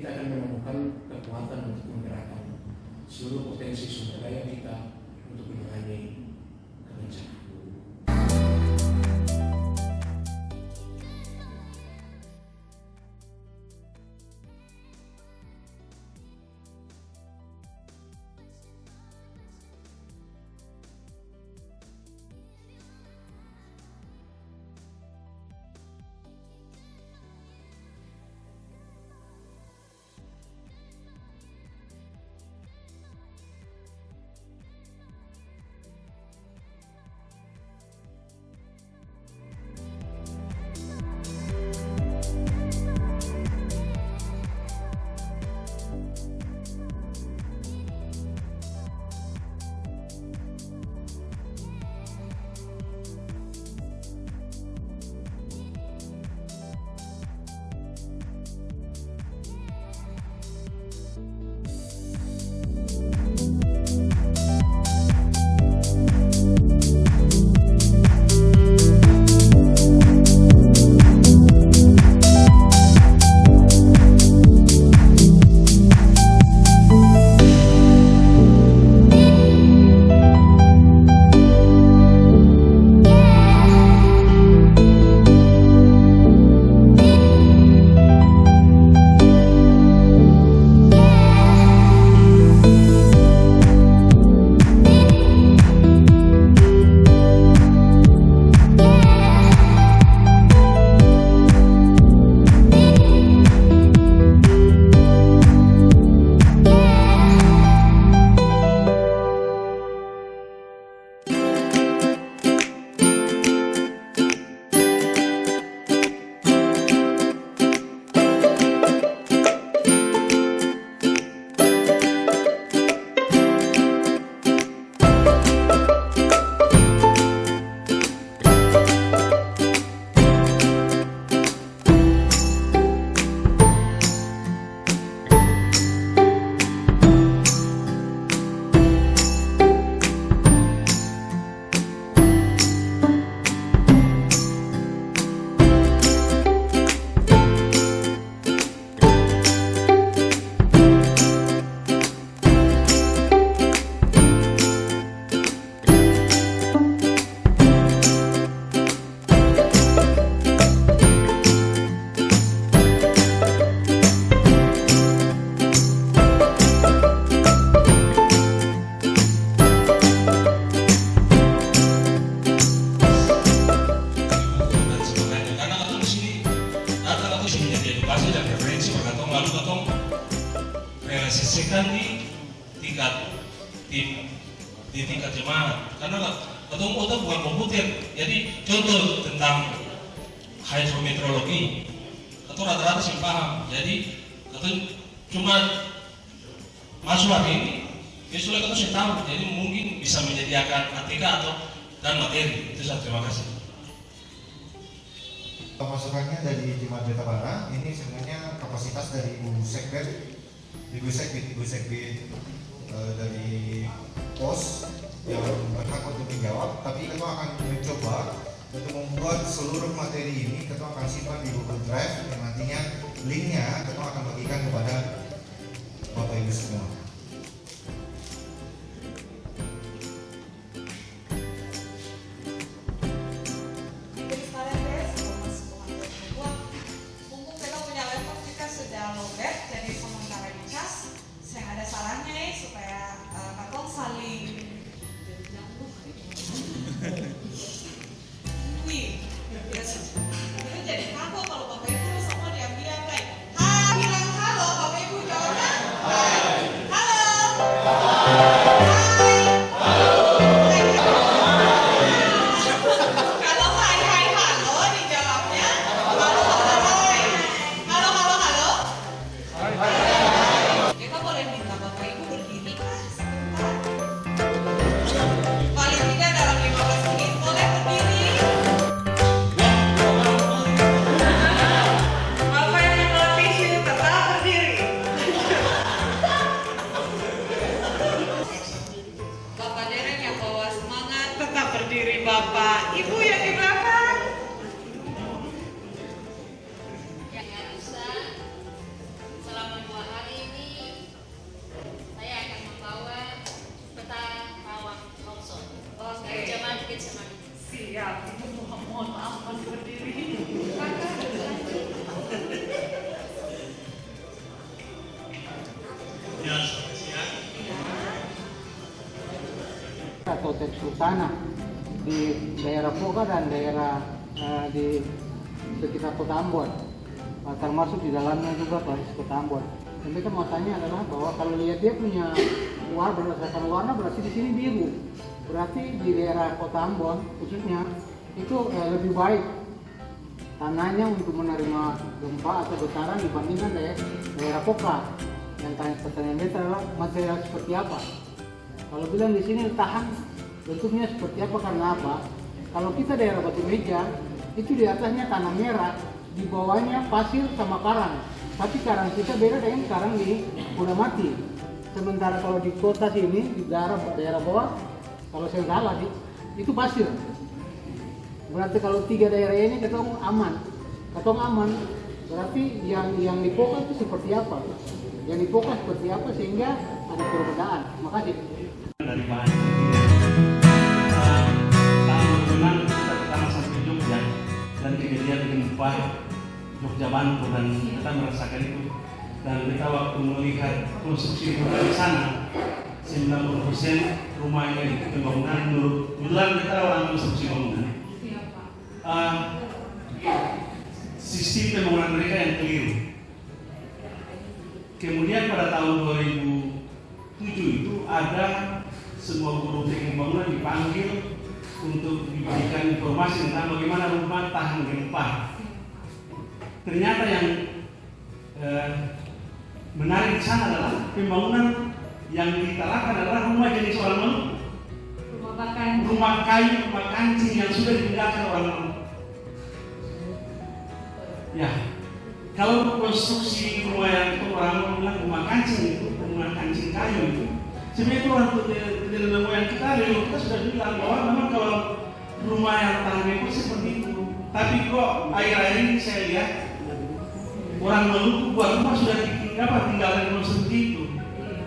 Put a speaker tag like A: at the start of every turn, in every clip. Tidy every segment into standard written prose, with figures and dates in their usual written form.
A: kita akan menemukan kekuatan untuk menggerakkan seluruh potensi sumber daya kita untuk menangani kebencanaan.
B: realisasikan di tingkat tim, di tingkat jemaat, karena ketemu itu bukan komputer. Jadi contoh tentang hidrometeorologi itu rata-rata sih paham. Jadi itu cuma masuk hari ini besok itu saya tahu, jadi mungkin bisa menyediakan ATK atau dan materi. Itu saya terima kasih.
C: Pemasukannya dari Jemaat Beta Bara ini sebenarnya kapasitas dari Ibu Sekbid dari pos yang berhak untuk menjawab, tapi kita akan mencoba untuk membuat seluruh materi ini kita akan simpan di Google Drive yang nantinya linknya kita akan bagikan kepada Bapak Ibu semua.
D: Jadi halo kalau Bapak Ibu semua diambil apa ya? Ha, bilang halo Bapak Ibu jawaban. Halo. Kalau hai halo dijawabnya halo. Kita boleh minta Bapak Ibu berdiri sebentar. Paling tidak dalam 15 menit boleh berdiri. Berdiri Bapak, Ibu yang di belakang.
E: Yang bisa selama 2 Kotek Sultana di daerah Poka dan daerah di sekitar Kota Ambon, termasuk di dalamnya juga Klasis Kota Ambon. Dan kita mau tanya adalah bahwa kalau lihat dia punya warna berdasarkan warna berarti di sini biru, berarti di daerah Kota Ambon khususnya itu lebih baik tanahnya untuk menerima gempa atau getaran dibandingkan daerah Poka. Yang pertanyaan kita adalah material seperti apa? Kalau bilang di sini tahan, bentuknya seperti apa? Karena apa? Kalau kita daerah Batu Meja, itu di atasnya tanah merah, di bawahnya pasir sama karang. Tapi karang kita beda dengan karang di Kuda Mati. Sementara kalau di kota sini, di daerah bawah, kalau saya salah sih, itu pasir. Berarti kalau 3 daerah ini ketemu aman. Ketemu aman, berarti yang di Poka itu seperti apa? Yang di Poka seperti apa sehingga ada perbedaan? Makasih.
F: Dari bahan tahun berkenaan kita pertama sampai Jogja dan kejadian gempa Jogja Bantu dan kita merasakan itu, dan kita waktu melihat konstruksi rumah di sana 90% rumah yang pembangunan menurut kebetulan kita orang konstruksi bangunan sistem pembangunan mereka yang keliru. Kemudian pada tahun 2007 itu ada semua guru teknik bangunan dipanggil untuk diberikan informasi tentang bagaimana rumah tahan gempa. Ternyata yang menarik di sana adalah pembangunan yang ditalakan adalah rumah jenis orang Melu, rumah kayu, rumah kancing yang sudah ditinggalkan orang Melu. Ya, kalau konstruksi rumah yang itu orang Melu bilang rumah kancing itu, rumah kancing kayu itu, sebenarnya itu orang nenek moyang kita, leluhur kita sudah bilang bahwa memang kalau rumah yang tahan gempa seperti itu. Tapi kok akhir-akhir ini saya lihat orang Maluku buat rumah sudah tinggalkan rumah seperti itu.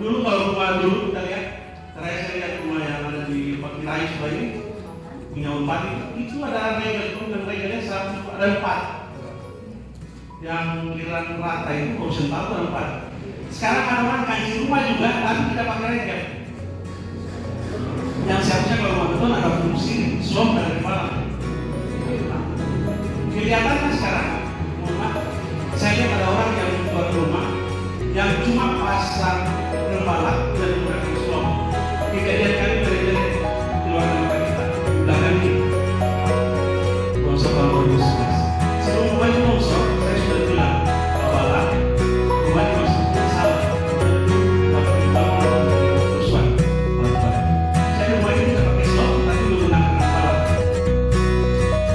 F: Dulu kalau rumah dulu kita lihat, terakhir saya lihat rumah yang ada di Pakirai sebelah ini punya 4 itu ada regel dan regelnya 100 ada 4. Yang giliran rata itu horizontal itu ada 4. Sekarang ada orang kancing rumah juga tapi tidak pakai regel. Yang seharusnya kalau rumah beton ada fungsi slop dan kepala. Kelihatannya sekarang, saya lihat ada orang yang buat rumah yang cuma pasang rembalan dan menggunakan slop. Kejadian kami dari keluar negara kita belakang ini longsor tahun 2011. Sebelum rumah itu longsor, saya sudah bilang bahwa rumah itu masih salah. Saya rumah ini tidak pakai slop, tapi menggunakan rembalan.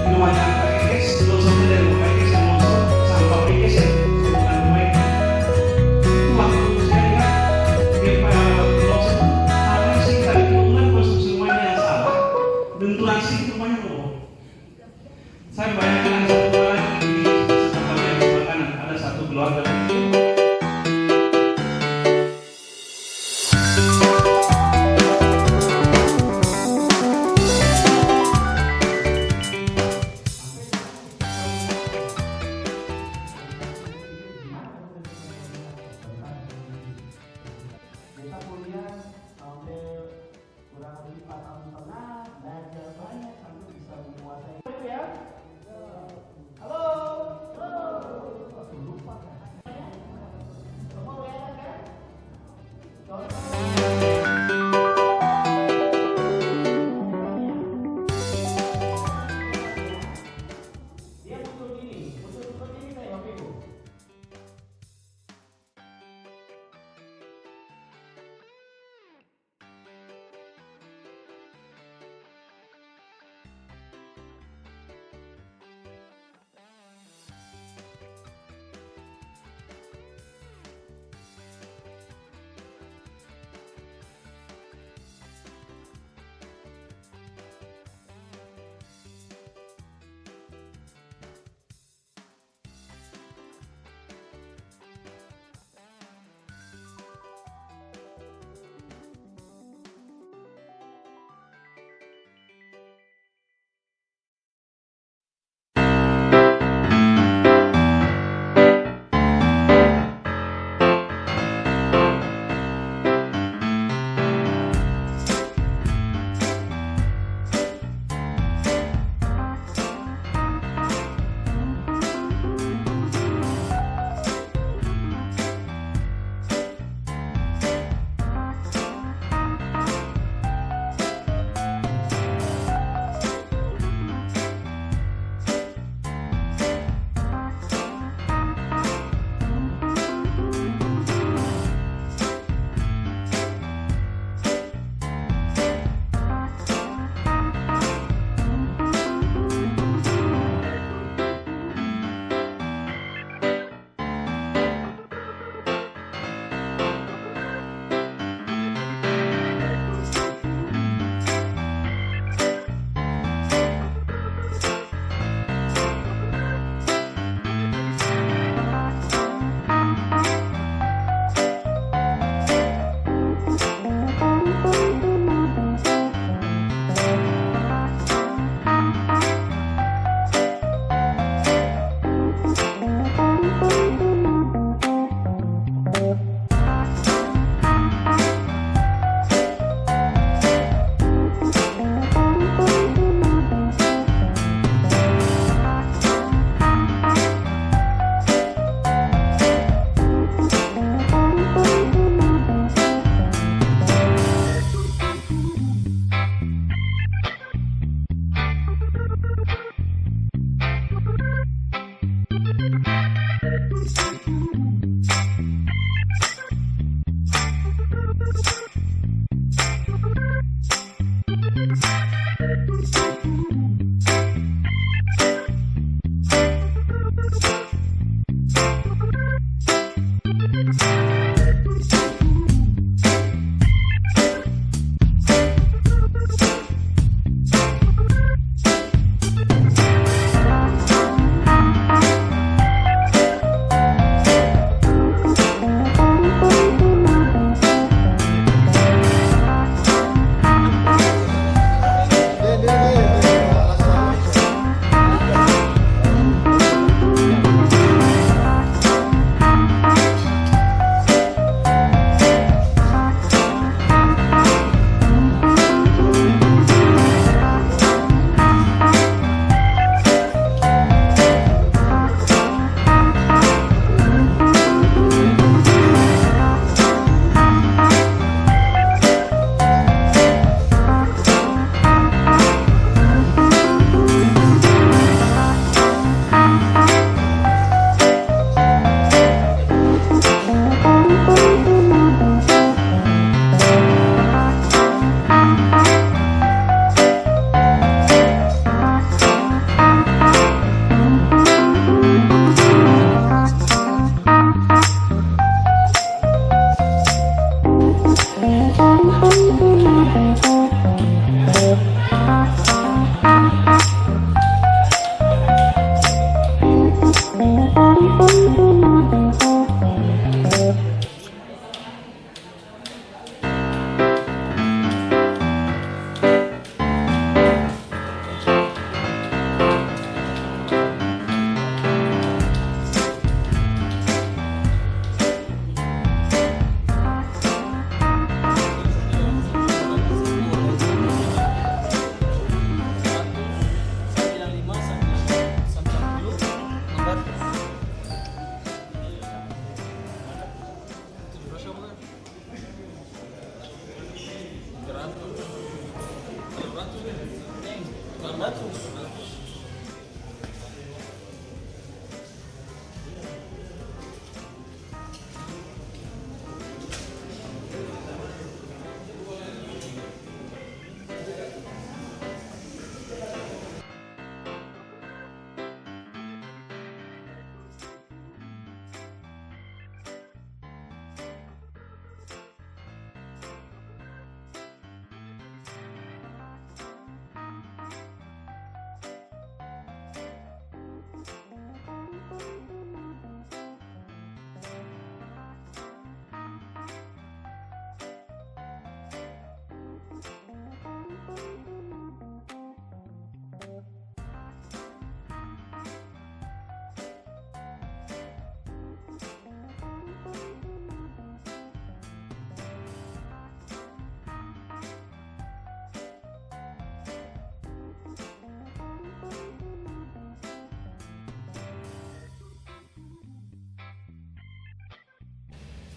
F: Rumah yang pakai gas, longsornya dari rumah gas yang longsor sampai pakai gas yang menggunakan rumah itu. Itu waktu saya lihat gempa longsor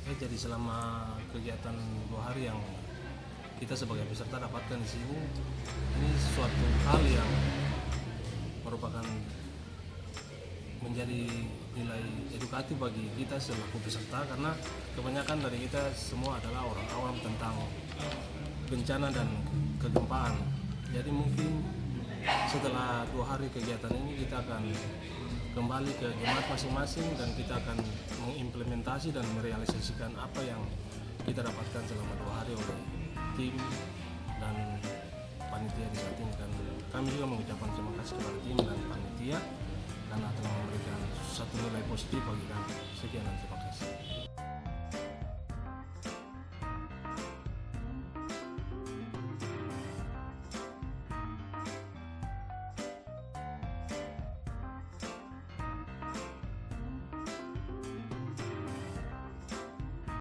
G: Jadi selama kegiatan 2 hari yang kita sebagai peserta dapatkan di sini, ini suatu hal yang merupakan menjadi nilai edukatif bagi kita selaku peserta, karena kebanyakan dari kita semua adalah orang awam tentang bencana dan kegempaan. Jadi mungkin setelah 2 hari kegiatan ini kita akan kembali ke jemaat masing-masing dan kita akan mengimplementasi dan merealisasikan apa yang kita dapatkan selama 2 hari oleh tim dan panitia di saat ini. Dan kami juga mengucapkan terima kasih kepada tim dan panitia karena telah memberikan satu nilai positif bagi kami. Sekian dan terima kasih.